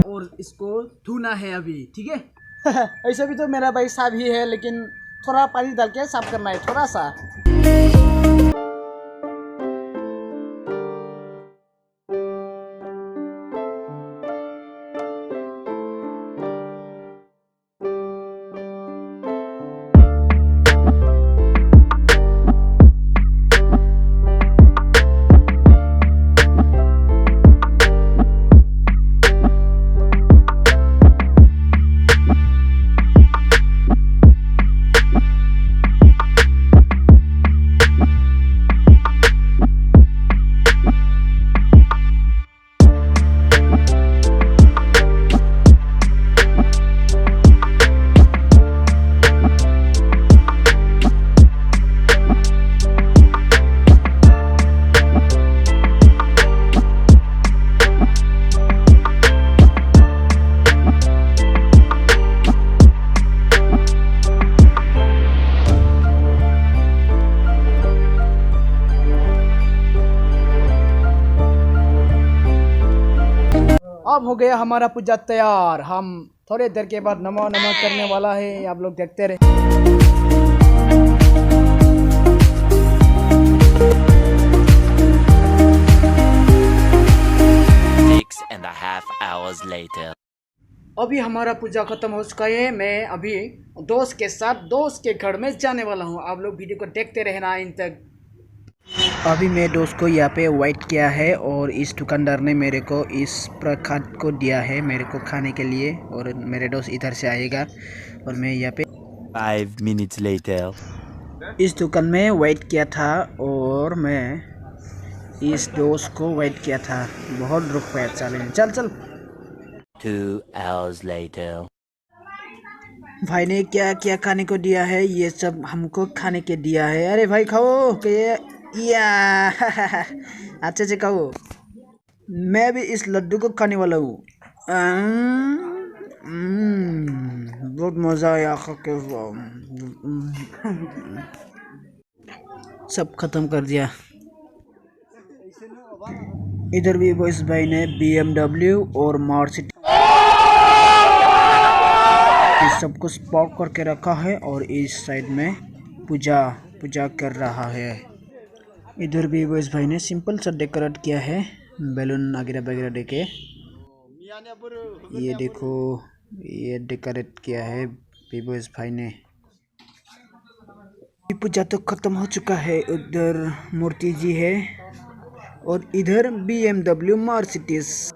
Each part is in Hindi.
और इसको धोना है अभी, ठीक है। ऐसे भी तो मेरा भाई साफ ही है, लेकिन थोड़ा पानी डाल के साफ करना है, थोड़ा सा। अब हो गया हमारा पूजा तैयार। हम थोड़ी देर के बाद नमो नमः करने वाला है, आप लोग देखते रहे। 6.5 hours later. अभी हमारा पूजा खत्म हो चुका है। मैं अभी दोस्त के साथ दोस्त के घर में जाने वाला हूँ। आप लोग वीडियो को देखते रहना इन तक। अभी मैं दोस्त को यहाँ पे वेट किया है और इस दुकानदार ने मेरे को इस प्रसाद को दिया है मेरे को खाने के लिए, और मेरे दोस्त इधर से आएगा और मैं यहाँ पे 5 minutes later. इस दुकान में वेट किया था और मैं इस दोस्त को वेट किया था। बहुत रुक पाया। चल चल 2 hours later. भाई ने क्या क्या खाने को दिया है, ये सब हमको खाने के दिया है। अरे भाई खाओ या अच्छे से खाओ। मैं भी इस लड्डू को खाने वाला हूँ। बहुत मज़ा आया खा के। सब खत्म कर दिया। इधर भी इस भाई ने BMW और मर्सिडीज सब कुछ पार्क करके रखा है और इस साइड में पूजा कर रहा है। इधर भी इस भाई ने सिंपल सा डेकोरेट किया है, बैलून वगैरह वगैरह देके। ये देखो, ये डेकोरेट किया है इस भाई ने। पूजा तो खत्म हो चुका है। उधर मूर्ति जी है और इधर BMW मर्सिडीज।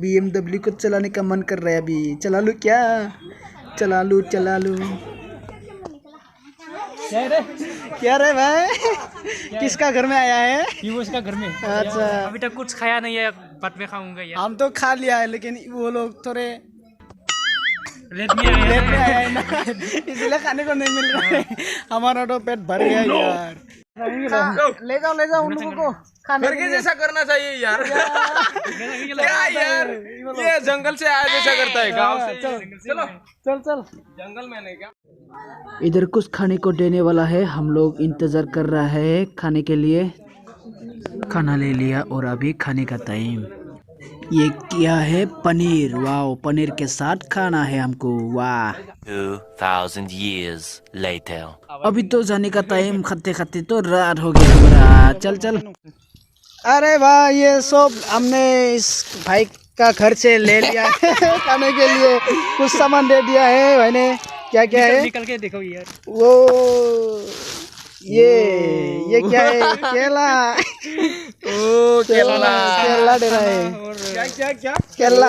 BMW को चलाने का मन कर रहा है। अभी चला लूं क्या? चला लूं। क्या रे भाई, किसका घर में आया है? ये उसका घर में। अच्छा, अभी तक कुछ खाया नहीं है, बाद में खाऊंगा यार। हम तो खा लिया है, लेकिन वो लोग थोड़े लेट में आया है ना, इसलिए खाने को नहीं मिल रहा है। हमारा तो पेट भर गया यार। ले जाओ उन लोगों को खाने के लिए। जैसा करना चाहिए यार। क्या यार, ये जंगल से आया जैसा करता है गांव से। चल जंगल में नहीं क्या। इधर कुछ खाने को देने वाला है। हम लोग इंतजार कर रहा है खाने के लिए। खाना ले लिया और अभी खाने का टाइम। ये क्या है? पनीर। वाह, पनीर के साथ खाना है हमको। वाह। 2000 years later. अभी तो जाने का टाइम, खाते खाते तो रात हो गया हमारा। चल। अरे भाई, ये सब हमने इस भाई का घर से ले लिया है। खाने के लिए कुछ सामान दे दिया है भाई ने। क्या है? निकल के देखो यार। वो ये क्या है? केला। ओ केला दे रहा है। क्या केला।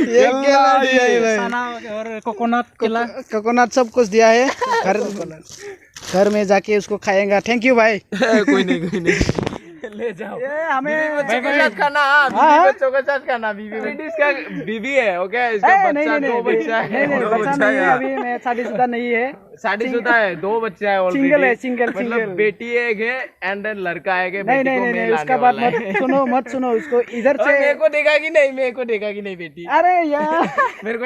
ये केला दिया है भाई। खाना और कोकोनट सब कुछ दिया है। घर में जाके उसको खाएगा। थैंक यू भाई। कोई नहीं। ले जाओ। ये हमें बीवी बच्चों के साथ खाना, बीवी बच्चों के साथ खाना, इसका बीवी है, ओके, इसका बच्चा, दो बच्चा है, नहीं, बच्चा नहीं है अभी, मैं शादीशुदा नहीं है, शादीशुदा है, 2 बच्चे हैं ऑलरेडी, सिंगल है, सिंगल मतलब बेटी एक है एंड देन लड़का एक है, नहीं बेटी को नहीं मैं नहीं, लाने उसका बात वाला है। मत सुनो उसको इधर और से। मेरे को देखा कि नहीं, मेरे को देखा कि नहीं बेटी, अरे यार मेरे को